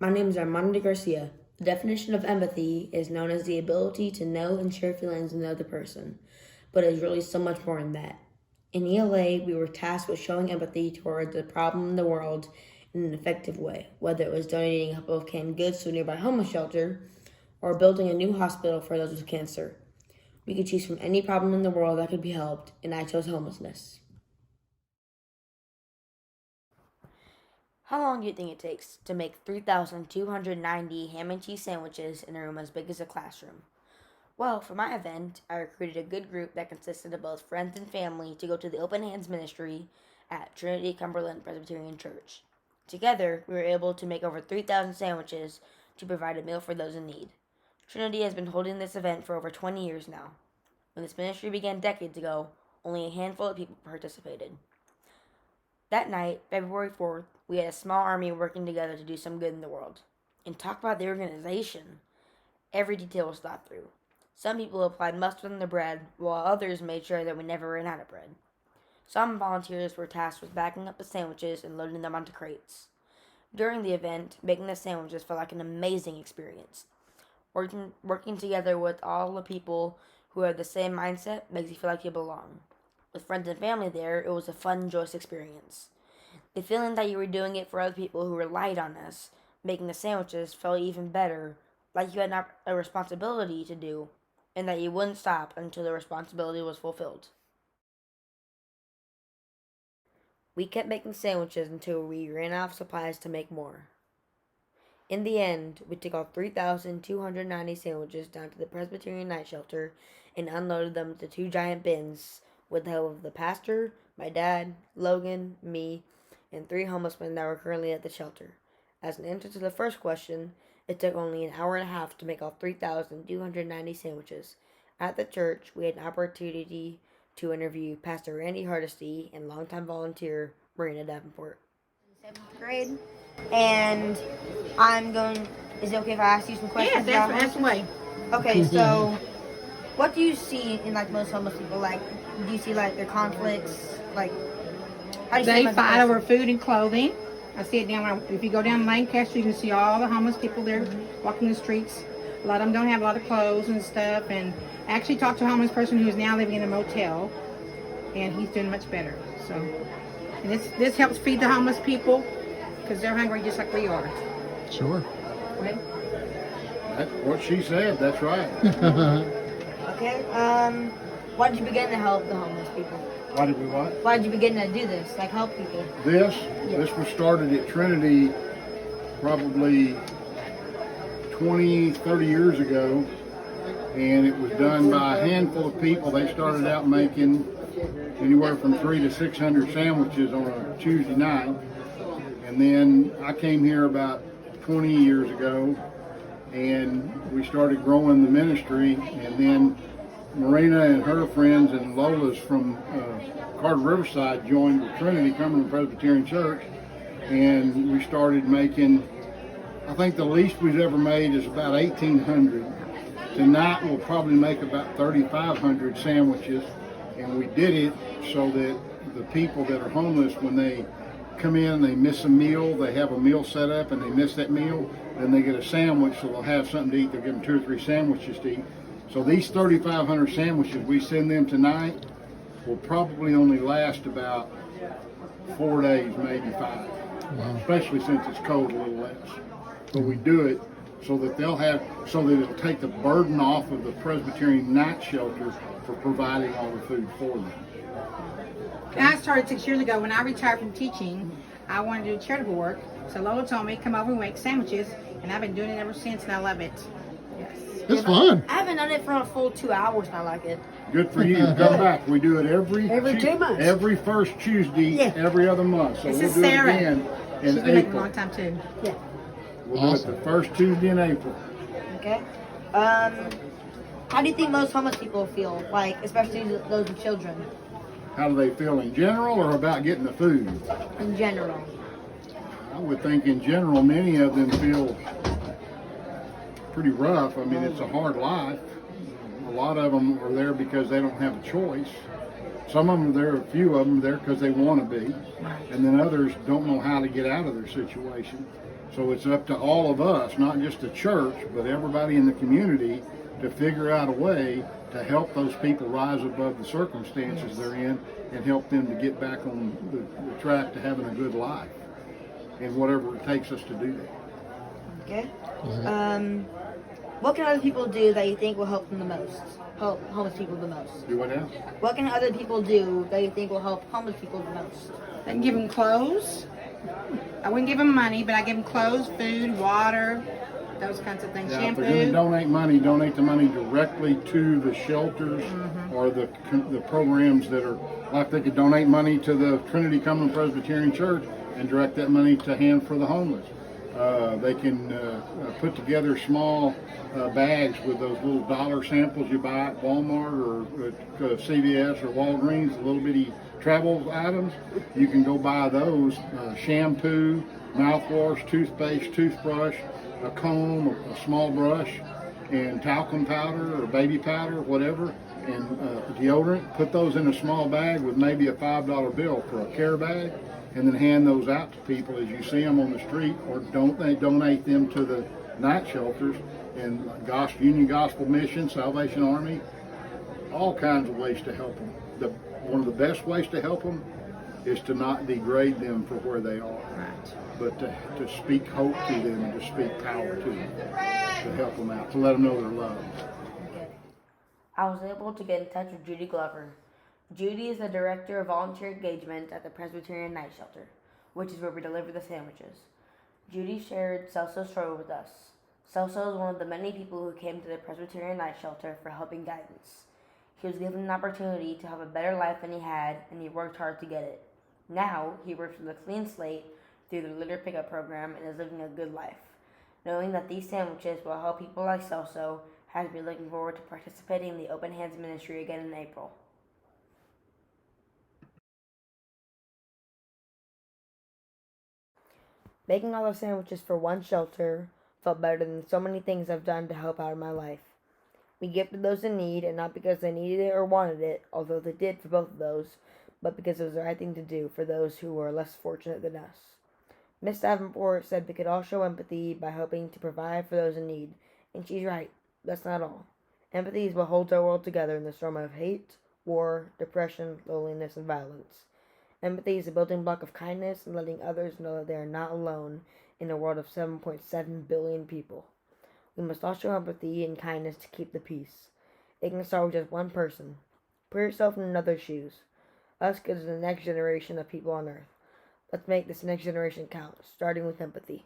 My name is Armando Garcia. The definition of empathy is known as the ability to know and share feelings with another person, but it is really so much more than that. In ELA, we were tasked with showing empathy towards a problem in the world in an effective way, whether it was donating a couple of canned goods to a nearby homeless shelter or building a new hospital for those with cancer. We could choose from any problem in the world that could be helped, and I chose homelessness. How long do you think it takes to make 3,290 ham and cheese sandwiches in a room as big as a classroom? Well, for my event, I recruited a good group that consisted of both friends and family to go to the Open Hands Ministry at Trinity Cumberland Presbyterian Church. Together, we were able to make over 3,000 sandwiches to provide a meal for those in need. Trinity has been holding this event for over 20 years now. When this ministry began decades ago, only a handful of people participated. That night, February 4th, we had a small army working together to do some good in the world. And talk about the organization. Every detail was thought through. Some people applied mustard on the bread, while others made sure that we never ran out of bread. Some volunteers were tasked with backing up the sandwiches and loading them onto crates. During the event, making the sandwiches felt like an amazing experience. Working together with all the people who have the same mindset makes you feel like you belong. With friends and family there, it was a fun, joyous experience. The feeling that you were doing it for other people who relied on us, making the sandwiches, felt even better, like you had a responsibility to do, and that you wouldn't stop until the responsibility was fulfilled. We kept making sandwiches until we ran out of supplies to make more. In the end, we took all 3,290 sandwiches down to the Presbyterian night shelter and unloaded them into two giant bins with the help of the pastor, my dad, Logan, me, and 3 homeless men that were currently at the shelter. As an answer to the first question, it took only an hour and a half to make all 3,290 sandwiches. At the church, we had an opportunity to interview Pastor Randy Hardesty and longtime volunteer Marina Davenport. 7th grade, and I'm going. Is it okay if I ask you some questions? Yeah, that's the way. Okay, so what do you see in like most homeless people? Like, do you see like their conflicts? Like, how do you see They them as a fight person? over food and clothing. I see it down. If you go down Lancaster, you can see all the homeless people there walking the streets. A lot of them don't have a lot of clothes and stuff. And I actually talked to a homeless person who is now living in a motel, and he's doing much better. So, and this helps feed the homeless people because they're hungry just like we are. Sure. Right? That's what she said. That's right. Okay. Why did you begin to help the homeless people? Why did we what? Why did you begin to do this? Like, help people? This was started at Trinity probably 20, 30 years ago, and it was done by a handful of people. They started out making anywhere from 300 to 600 sandwiches on a Tuesday night, and then I came here about 20 years ago, and we started growing the ministry, and then Marina and her friends and Lola's from Carter Riverside joined the Trinity Cumberland Presbyterian Church, and we started making, I think the least we've ever made is about 1,800. Tonight we'll probably make about 3,500 sandwiches, and we did it so that the people that are homeless, when they come in and they miss a meal, they have a meal set up and they miss that meal, then they get a sandwich, so they'll have something to eat. They'll give them 2 or 3 sandwiches to eat. So these 3,500 sandwiches, we send them tonight, will probably only last about 4 days, maybe 5. Wow. Especially since it's cold a little less. But we do it so that so that it'll take the burden off of the Presbyterian night shelter for providing all the food for them. And I started 6 years ago. When I retired from teaching, I wanted to do charitable work. So Lola told me, come over and make sandwiches, and I've been doing it ever since, and I love it. Yes. It's fun. I haven't done it for a full 2 hours and I like it. Good for you. Come back. We do it every 2 months. Every first Tuesday, every other month. So This we'll is do Sarah. it again She's in been making a April. long time too. We'll do it the first Tuesday in April. Okay. How do you think most homeless people feel? Like, especially those with children, How do they feel in general or about getting the food? in general? I would think in general, many of them feel pretty rough. I mean, it's a hard life. A lot of them are there because they don't have a choice. Some of them there, a few of them there because they want to be, and then others don't know how to get out of their situation. So it's up to all of us, not just the church, but everybody in the community, to figure out a way to help those people rise above the circumstances they're in and help them to get back on the track to having a good life, and whatever it takes us to do that. Okay. What can other people do that you think will help them the most? Help homeless people the most? Do what now? What can other people do that you think will help homeless people the most? I can give them clothes. I wouldn't give them money, but I give them clothes, food, water, those kinds of things. Yeah, if they're going to Shampoo. donate the money directly to the shelters or the programs that are, like they could donate money to the Trinity Cumberland Presbyterian Church and direct that money to Hand for the Homeless. They can put together small bags with those little dollar samples you buy at Walmart or at CVS or Walgreens, the little bitty travel items. You can go buy those, shampoo, mouthwash, toothpaste, toothbrush, a comb, a small brush, and talcum powder or baby powder, whatever, and deodorant. Put those in a small bag with maybe a $5 bill for a care bag, and then hand those out to people as you see them on the street, or don't they donate them to the night shelters and Union Gospel Mission, Salvation Army, all kinds of ways to help them. One of the best ways to help them is to not degrade them for where they are, but to speak hope to them and to speak power to them, to help them out, to let them know they're loved. I was able to get in touch with Judy Glover. Judy is the Director of Volunteer Engagement at the Presbyterian Night Shelter, which is where we deliver the sandwiches. Judy shared Celso's story with us. Celso is one of the many people who came to the Presbyterian Night Shelter for help and guidance. He was given an opportunity to have a better life than he had, and he worked hard to get it. Now, he works with a clean slate through the litter pickup program and is living a good life. Knowing that these sandwiches will help people like Celso, has me looking forward to participating in the Open Hands Ministry again in April. Making all the sandwiches for one shelter felt better than so many things I've done to help out in my life. We gifted those in need, and not because they needed it or wanted it, although they did for both of those, but because it was the right thing to do for those who were less fortunate than us. Miss Davenport said we could all show empathy by hoping to provide for those in need, and she's right. That's not all. Empathy is what holds our world together in the storm of hate, war, depression, loneliness, and violence. Empathy is a building block of kindness and letting others know that they are not alone in a world of 7.7 billion people. We must all show empathy and kindness to keep the peace. It can start with just one person. Put yourself in another's shoes. Us is the next generation of people on Earth. Let's make this next generation count, starting with empathy.